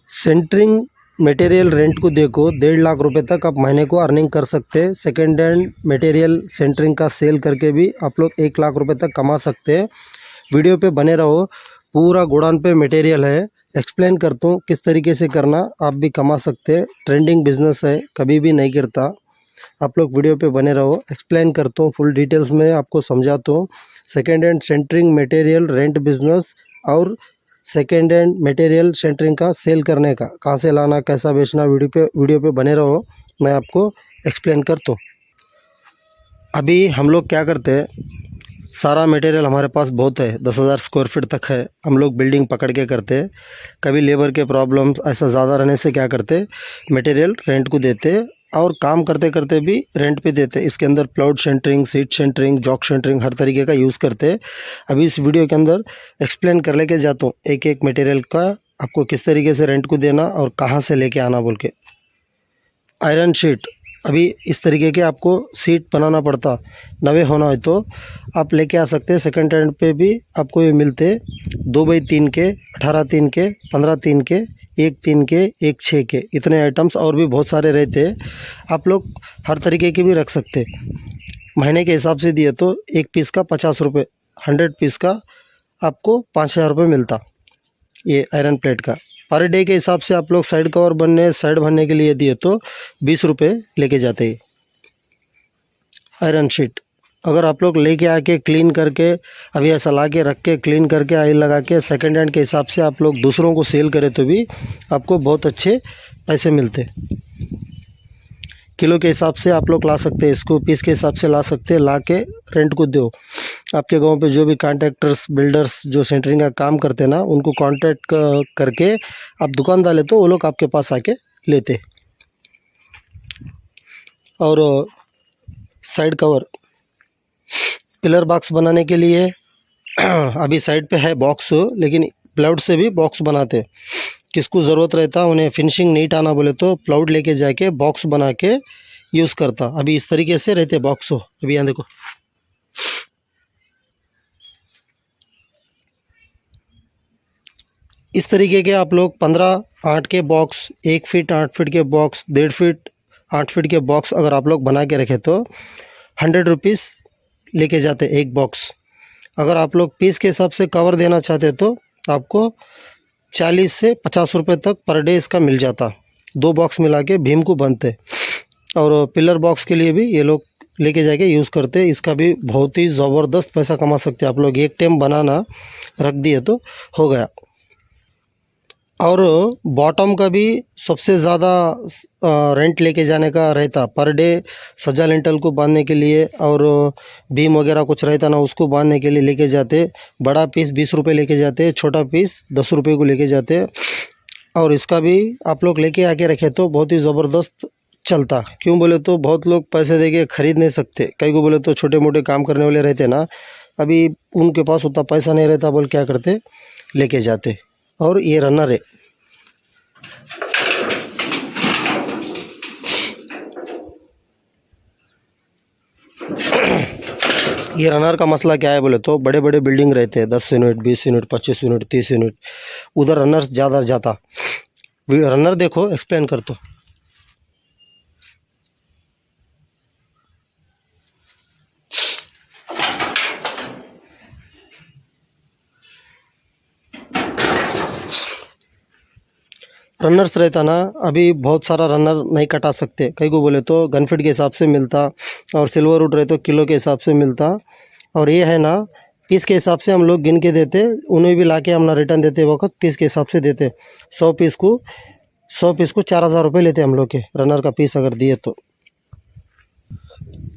Centering material rent को देखो 1.5 लाख रुपए तक आप महीने को अर्निंग कर सकते हैं। सेकेंड हैंड मटेरियल सेंटरिंग का सेल करके भी आप लोग 1 लाख रुपए तक कमा सकते हैं। वीडियो पे बने रहो, पूरा गोडाउन पे मटेरियल है, एक्सप्लेन करता हूँ किस तरीके से करना आप भी कमा सकते हैं। ट्रेंडिंग बिजनेस है, कभी भी नहीं गिरता। आप लोग वीडियो पे बने रहो, एक्सप्लेन करता हूँ, फुल डिटेल्स में आपको समझाता हूँ। Second hand centering material rent business और सेकेंड हैंड मटेरियल सेंटरिंग का सेल करने का, कहाँ से लाना कैसा बेचना, वीडियो पे बने रहो, मैं आपको एक्सप्लेन करता हूँ। अभी हम लोग क्या करते हैं, सारा मटेरियल हमारे पास बहुत है, 10,000 स्क्वायर फीट तक है। हम लोग बिल्डिंग पकड़ के करते हैं। कभी लेबर के प्रॉब्लम्स ऐसा ज़्यादा रहने से क्या करते, मटेरियल रेंट को देते और काम करते करते भी रेंट पे देते। इसके अंदर plywood centering, sheet centering, jack centering हर तरीके का यूज़ करते हैं। अभी इस वीडियो के अंदर एक्सप्लेन कर लेके जाता हूँ एक एक मटेरियल का, आपको किस तरीके से रेंट को देना और कहाँ से लेके आना बोल के। आयरन शीट, अभी इस तरीके के आपको सीट बनाना पड़ता, नवे होना है तो आप लेके आ सकते हैं। सेकंड हैंड पे भी आपको ये मिलते 2x3 के, 18 3 के, 15 3 के, 1 3 के, 1 6 के, इतने आइटम्स और भी बहुत सारे रहते हैं। आप लोग हर तरीके के भी रख सकते। महीने के हिसाब से दिए तो एक पीस का 50 रुपये, 100 पीस का आपको 5,000 रुपये मिलता ये आयरन प्लेट का। पर डे के हिसाब से आप लोग साइड कवर साइड भरने के लिए दिए तो 20 रुपये लेके जाते हैं। आयरन शीट अगर आप लोग लेके आके क्लीन करके, अभी ऐसा ला के रख के क्लीन करके ऑयल लगा के सेकेंड हैंड के हिसाब से आप लोग दूसरों को सेल करें तो भी आपको बहुत अच्छे पैसे मिलते। किलो के हिसाब से आप लोग ला सकते हैं, इसको पीस के हिसाब से ला सकते हैं, ला के रेंट को दो। आपके गांव पे जो भी कॉन्ट्रैक्टर्स, बिल्डर्स जो सेंटरिंग का काम करते हैं ना, उनको कांटेक्ट करके आप दुकान डाले तो वो लोग आपके पास आके लेते। और साइड कवर, पिलर बॉक्स बनाने के लिए अभी साइड पे है बॉक्स, लेकिन प्लाउड से भी बॉक्स बनाते। किसको ज़रूरत रहता उन्हें फिनिशिंग नीट आना बोले तो प्लाउड लेके जाके बॉक्स बना के यूज़ करता। अभी इस तरीके से रहते बॉक्स हो। अभी यहाँ देखो, इस तरीके के आप लोग 15 8 के बॉक्स, 1 फीट 8 फीट के बॉक्स, 1.5 फीट 8 फीट के बॉक्स अगर आप लोग बना के रखे तो 100 रुपीज़ लेके जाते एक बॉक्स। अगर आप लोग पीस के हिसाब से कवर देना चाहते तो आपको 40 से 50 रुपये तक पर डे इसका मिल जाता। 2 बॉक्स मिला के भीम को बनते। और पिलर बॉक्स के लिए भी ये लोग लेके जाके यूज़ करते। इसका भी बहुत ही ज़बरदस्त पैसा कमा सकते आप लोग। एक टाइम बनाना रख दिए तो हो गया। और बॉटम का भी सबसे ज़्यादा रेंट लेके जाने का रहता पर डे। सज्जा लिंटल को बांधने के लिए और बीम वगैरह कुछ रहता ना, उसको बांधने के लिए लेके जाते। बड़ा पीस 20 रुपये लेके जाते, छोटा पीस 10 रुपये को लेके जाते। और इसका भी आप लोग लेके आके रखे तो बहुत ही ज़बरदस्त चलता। क्यों बोले तो बहुत लोग पैसे देके ख़रीद नहीं सकते। कई को बोले तो छोटे मोटे काम करने वाले रहते ना, अभी उनके पास उतना पैसा नहीं रहता, बोल क्या करते लेके जाते। और ये रनर है, ये रनर का मसला क्या है बोले तो बड़े बड़े बिल्डिंग रहते हैं, 10 यूनिट, 20 यूनिट, 25 यूनिट, 30 यूनिट, उधर रनर ज़्यादा जाता। रनर देखो, एक्सप्लेन कर तो। रनर्स रहता ना, अभी बहुत सारा रनर नहीं कटा सकते। कई को बोले तो गन फीट के हिसाब से मिलता, और सिल्वर वुड रहे तो किलो के हिसाब से मिलता। और ये है ना, पीस के हिसाब से हम लोग गिन के देते, उन्हें भी ला के हम ना रिटर्न देते वक्त पीस के हिसाब से देते। 100 पीस को 4,000 रुपये लेते हम लोग के, रनर का पीस अगर दिए तो।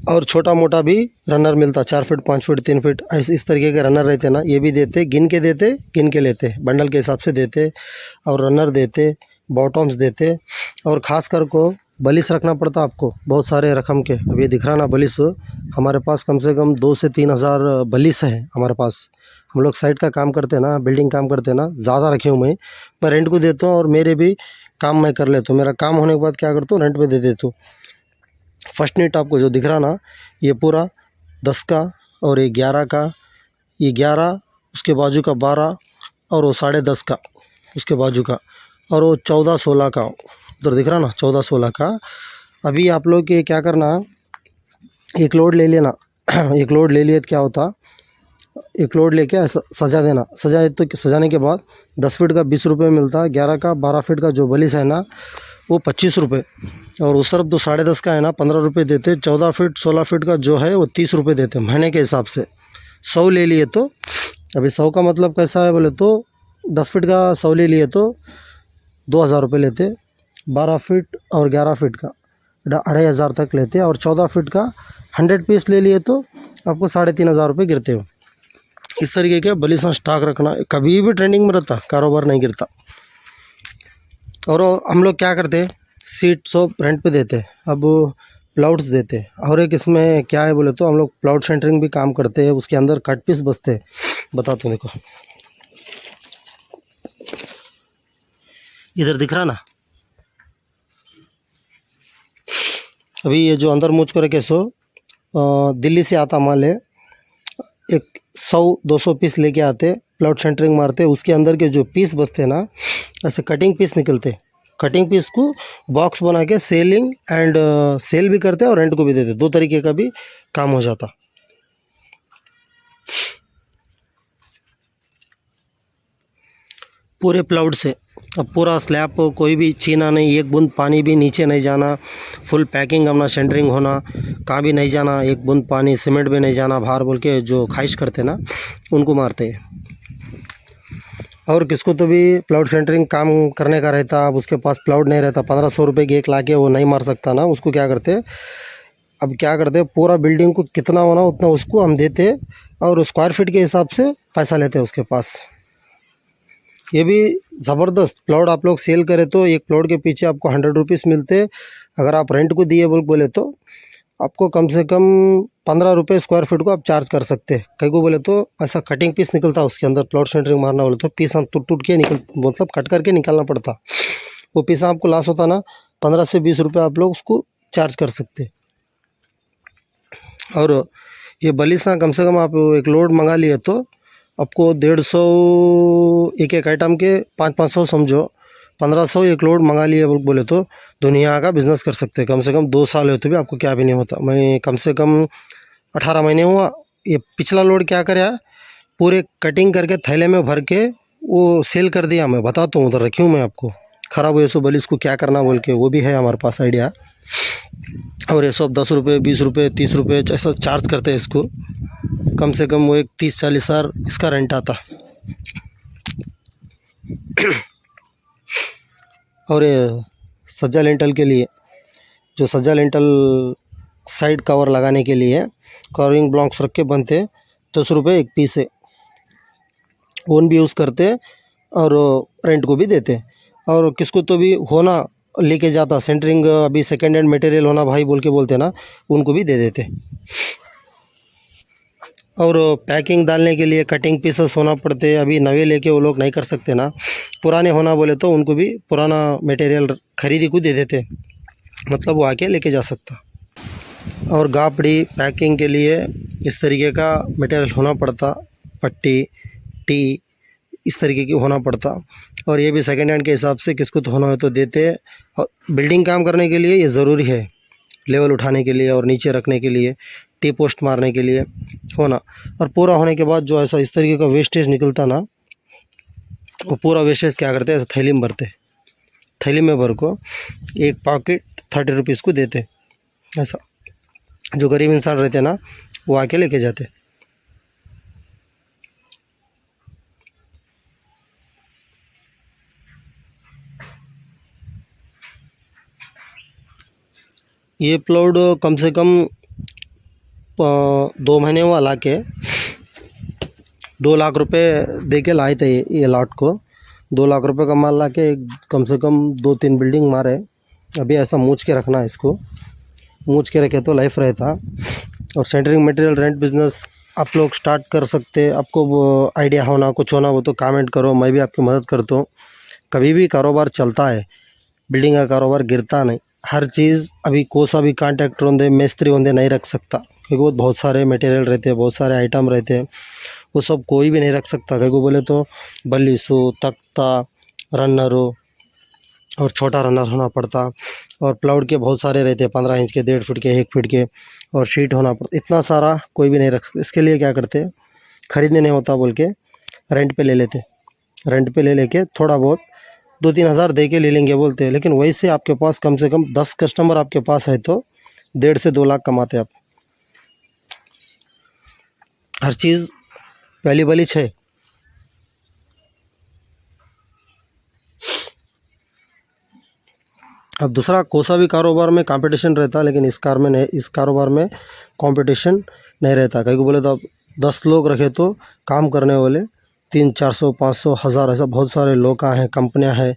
और छोटा मोटा भी रनर मिलता, 4 फीट 5 फीट 3 फीट ऐसे इस तरीके के रनर रहते ना, ये भी देते, गिन के देते, गिन के लेते, बंडल के हिसाब से देते। और रनर देते, बॉटम्स देते। और ख़ास कर को बलिस रखना पड़ता आपको, बहुत सारे रकम के। अभी दिख रहा ना बलिस, हमारे पास कम से कम 2 से 3 हज़ार बलिस है हमारे पास। हम लोग साइड का काम करते हैं ना, बिल्डिंग काम करते हैं ना, ज़्यादा रखे हूँ मैं रेंट को देता हूँ। और मेरे भी काम मैं कर लेता हूँ, मेरा काम होने के बाद क्या करता हूँ, रेंट पे दे देता हूँ। फर्स्ट नीट आपको जो दिख रहा ना, ये पूरा 10 का, और ये 11 का, ये 11, उसके बाजू का 12, और वो 10.5 का उसके बाजू का, और वो 14-16 का उधर दिख रहा ना, 14-16 का। अभी आप लोग ये क्या करना, एक लोड ले लेना एक लोड ले लिए तो क्या होता, एक लोड लेके ऐसा सजा देना। तो सजाने के बाद 10 फीट का 20 रुपये मिलता, 11 का 12 फीट का जो बलिस है ना वो 25 रुपये, और उस तरफ तो 10.5 का है ना 15 रुपये देते। 14 फीट 16 फीट का जो है वो 30 रुपये देते महीने के हिसाब से। 100 ले लिए तो, अभी 100 का मतलब कैसा है बोले तो 10 फीट का 100 ले लिए तो 2,000 रुपये लेते। 12 फीट और 11 फीट का 2,500 तक लेते, और 14 फीट का 100 पीस ले लिए तो आपको 3,500 रुपये गिरते हो। इस तरीके के बलिसा स्टॉक रखना, कभी भी ट्रेंडिंग में रहता, कारोबार नहीं गिरता। और हम लोग क्या करते, सीट सब रेंट पे देते, अब प्लाउट्स देते। और एक इसमें क्या है बोले तो हम लोग प्लाउट सेंटरिंग भी काम करते हैं, उसके अंदर कट पीस बसते। बताता हूँ, देखो इधर दिख रहा ना, अभी ये जो अंदर मूछ कर के सो दिल्ली से आता माल है, एक 100-200 पीस लेके आते, प्लाउट सेंटरिंग मारते, उसके अंदर के जो पीस बचते ना ऐसे कटिंग पीस निकलते। कटिंग पीस को बॉक्स बना के सेलिंग एंड सेल भी करते और रेंट को भी देते, 2 तरीके का भी काम हो जाता। पूरे प्लाउड से अब पूरा स्लैब कोई भी छीना नहीं, एक बूंद पानी भी नीचे नहीं जाना, फुल पैकिंग अपना सेंटरिंग होना, कहाँ भी नहीं जाना, एक बूंद पानी सीमेंट भी नहीं जाना बाहर बोल के जो ख्वाहिश करते ना उनको मारते हैं। और किसको तो भी प्लाउड सेंटरिंग काम करने का रहता, अब उसके पास प्लाउड नहीं रहता, 1500 रुपये की एक लाके वो नहीं मार सकता ना, उसको क्या करते, अब क्या करते पूरा बिल्डिंग को कितना होना उतना उसको हम देते, और स्क्वायर फीट के हिसाब से पैसा लेते उसके पास। ये भी ज़बरदस्त प्लॉट आप लोग सेल करें तो एक प्लॉट के पीछे आपको 100 रुपीज़ मिलते। अगर आप रेंट को दिए बोले तो आपको कम से कम 15 रुपये स्क्वायर फीट को आप चार्ज कर सकते हैं। कहीं को बोले तो ऐसा कटिंग पीस निकलता उसके अंदर, प्लॉट सेंटरिंग मारना बोले तो पीस हम टूट के मतलब कट करके निकालना पड़ता, वो पीस आपको लॉस होता ना, 15 से 20 रुपये आप लोग उसको चार्ज कर सकते। और ये बलिसा कम से कम आप एक लोड मंगा लिए तो आपको 150 एक आइटम के 500 समझो, 1500 एक लोड मंगा लिए बोले तो दुनिया का बिज़नेस कर सकते हैं। कम से कम 2 साल हो तो भी आपको क्या भी नहीं होता। मैं कम से कम 18 महीने हुआ, ये पिछला लोड क्या करे, पूरे कटिंग करके थैले में भर के वो सेल कर दिया। मैं बताता हूँ, उधर रखी हूँ मैं आपको, ख़राब हुए सो बल इसको क्या करना बोल के, वो भी है हमारे पास आइडिया। और ये सब 10 रुपये 20 रुपये 30 रुपये ऐसा चार्ज करते हैं इसको। कम से कम वो एक 30-40 हज़ार इसका रेंट आता। और ये सज्जा लेंटल के लिए, जो सज्जा लेंटल साइड कवर लगाने के लिए कवरिंग ब्लॉक्स रख के बनते, 10 रुपये एक पीस है, ओन भी यूज़ करते और रेंट को भी देते। और किसको तो भी होना लेके जाता सेंटरिंग, अभी सेकेंड हैंड मटेरियल होना भाई बोल के बोलते ना, उनको भी दे देते। और पैकिंग डालने के लिए कटिंग पीसेस होना पड़ते, अभी नए लेके वो लोग नहीं कर सकते ना, पुराने होना बोले तो उनको भी पुराना मटेरियल खरीदी को दे देते, मतलब वो आके लेके जा सकता। और गापड़ी पैकिंग के लिए इस तरीके का मटेरियल होना पड़ता, पट्टी टी इस तरीके की होना पड़ता। और ये भी सेकेंड हैंड के हिसाब से किसको तो होना हो तो देते। और बिल्डिंग काम करने के लिए ये ज़रूरी है, लेवल उठाने के लिए और नीचे रखने के लिए, टी पोस्ट मारने के लिए होना। और पूरा होने के बाद जो ऐसा इस तरीके का वेस्टेज निकलता ना, वो पूरा वेस्टेज क्या करते हैं, थैली में भरते, थैली में भर को एक पॉकेट 30 रुपीज़ को देते। ऐसा जो गरीब इंसान रहते ना वो आके लेके जाते। ये प्लॉट कम से कम 2 महीने हुआ ला के 2 लाख रुपए दे के लाए थे ये लॉट को। 2 लाख रुपए का माल ला के कम से कम 2-3 बिल्डिंग मारे। अभी ऐसा मूछ के रखना है इसको, मूछ के रखे तो लाइफ रहता। और सेंटरिंग मटेरियल रेंट बिज़नेस आप लोग स्टार्ट कर सकते। आपको वो आइडिया होना कुछ होना वो तो कमेंट करो, मैं भी आपकी मदद करता हूँ। कभी भी कारोबार चलता है, बिल्डिंग का कारोबार गिरता नहीं। हर चीज़ अभी कोसा भी कॉन्ट्रैक्टर होंगे, मिस्त्री होंगे नहीं रख सकता, क्योंकि बहुत सारे मटेरियल रहते हैं, बहुत सारे आइटम रहते हैं, वो सब कोई भी नहीं रख सकता। कहीं को बोले तो बल्लीसु तख्ता रन्नरो और छोटा रनर होना पड़ता, और प्लाउड के बहुत सारे रहते, 15 इंच के, 1.5 फीट के, 1 फीट के, और शीट होना पड़ता। इतना सारा कोई भी नहीं रख सकता। इसके लिए क्या करते, ख़रीदने नहीं होता बोल के रेंट पे ले लेते। रेंट पे ले लेके थोड़ा बहुत 2-3 हज़ार दे के ले लेंगे बोलते हैं, लेकिन वैसे आपके पास कम से कम 10 कस्टमर आपके पास है तो 1.5 से 2 लाख कमाते आप। हर चीज़ वैल्यूबल है। अब दूसरा कोसा भी कारोबार में कंपटीशन रहता, लेकिन इस कारोबार में कंपटीशन नहीं रहता। कहीं को बोले तो अब 10 लोग रखे तो काम करने वाले 300-400 500 हज़ार, ऐसा बहुत सारे लोग हैं, कंपनियां हैं,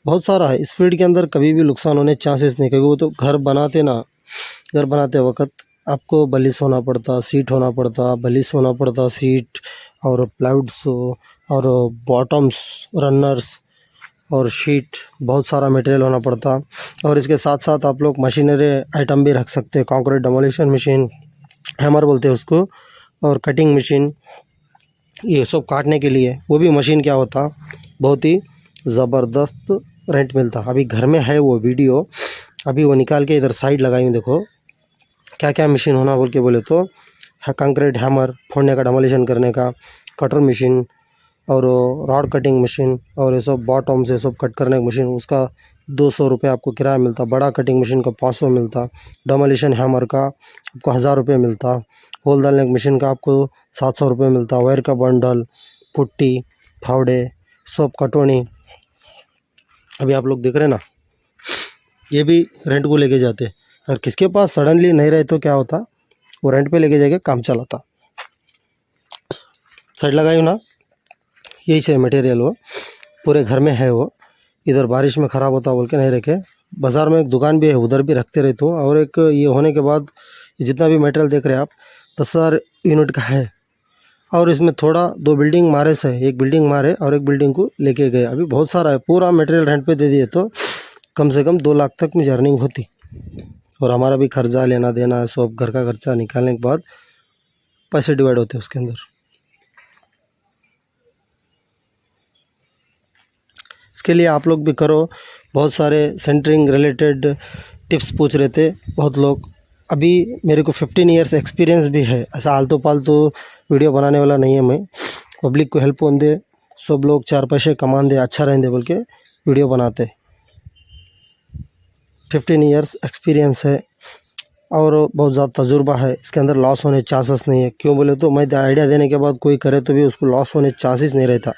बहुत सारा है। इस फील्ड के अंदर कभी भी नुकसान होने चांसेस नहीं, क्योंकि वो तो घर बनाते वक्त आपको बलिस होना पड़ता, सीट होना पड़ता, बलिस होना पड़ता, सीट और प्लाइवुड्स और बॉटम्स, रनर्स और शीट, बहुत सारा मटेरियल होना पड़ता। और इसके साथ साथ आप लोग मशीनरी आइटम भी रख सकते हैं, कंक्रीट डेमोलिशन मशीन, हैमर बोलते हैं उसको, और कटिंग मशीन, ये सब काटने के लिए। वो भी मशीन क्या होता, बहुत ही ज़बरदस्त रेंट मिलता। अभी घर में है वो वीडियो, अभी वो निकाल के इधर साइड लगाई हूँ, देखो क्या क्या मशीन होना बोल के बोले तो कंक्रीट हैमर फोड़ने का, डेमोलिशन करने का, कटर मशीन, और रॉड कटिंग मशीन, और ये सब बॉटम से सब कट करने की मशीन, उसका 200 रुपये आपको किराया मिलता। बड़ा कटिंग मशीन का 500 मिलता। डेमोलिशन हैमर का आपको 1000 रुपये मिलता। होल डालने की मशीन का आपको 700 रुपये मिलता। वायर का बंडल, पुट्टी, फावड़े, सब कटोनी, अभी आप लोग देख रहे हैं ना, ये भी रेंट को लेके जाते। अगर किसके पास सडनली नहीं रहे तो क्या होता, वो रेंट पे लेके जाके काम चलाता। साइड लगाई ना, यही से मटेरियल वो पूरे घर में है। वो इधर बारिश में ख़राब होता बोल के नहीं रखे। बाज़ार में एक दुकान भी है, उधर भी रखते रहते हूँ। और एक ये होने के बाद जितना भी मटेरियल देख रहे हैं आप, 10,000 यूनिट का है। और इसमें थोड़ा 2 बिल्डिंग मारे से, एक बिल्डिंग मारे और एक बिल्डिंग को लेके गए। अभी बहुत सारा है, पूरा मटेरियल रेंट पे दे दिए तो कम से कम 2 लाख तक मुझे अर्निंग होती। और हमारा भी खर्चा लेना देना है, सब घर का खर्चा निकालने के बाद पैसे डिवाइड होते हैं उसके अंदर। इसके लिए आप लोग भी करो। बहुत सारे सेंटरिंग रिलेटेड टिप्स पूछ रहे थे बहुत लोग। अभी मेरे को 15 ईयर्स एक्सपीरियंस भी है। ऐसा आलतू फालतू वीडियो बनाने वाला नहीं है मैं। पब्लिक को हेल्प होने दे, सब लोग 4 पैसे कमा दे, अच्छा रहेंगे बोल के वीडियो बनाते। 15 ईयर्स एक्सपीरियंस है और बहुत ज़्यादा तजुर्बा है। इसके अंदर लॉस होने चांसेस नहीं है। क्यों बोले तो मैं आइडिया देने के बाद कोई करे तो भी उसको लॉस होने चांसेस नहीं रहता,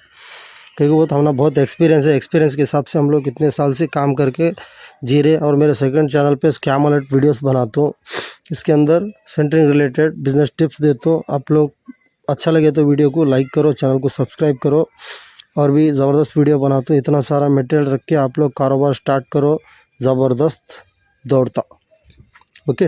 क्योंकि वो तो हमारा बहुत एक्सपीरियंस है। एक्सपीरियंस के हिसाब से हम लोग इतने साल से काम करके जी रहे। और मेरे सेकंड चैनल पे स्कैम अलर्ट वीडियोस बनाता हूँ, इसके अंदर सेंटरिंग रिलेटेड बिजनेस टिप्स देता हूँ। आप लोग अच्छा लगे तो वीडियो को लाइक करो, चैनल को सब्सक्राइब करो। और भी ज़बरदस्त वीडियो बनाता हूँ। इतना सारा मटेरियल रख के आप लोग कारोबार स्टार्ट करो, ज़बरदस्त दौड़ता। ओके।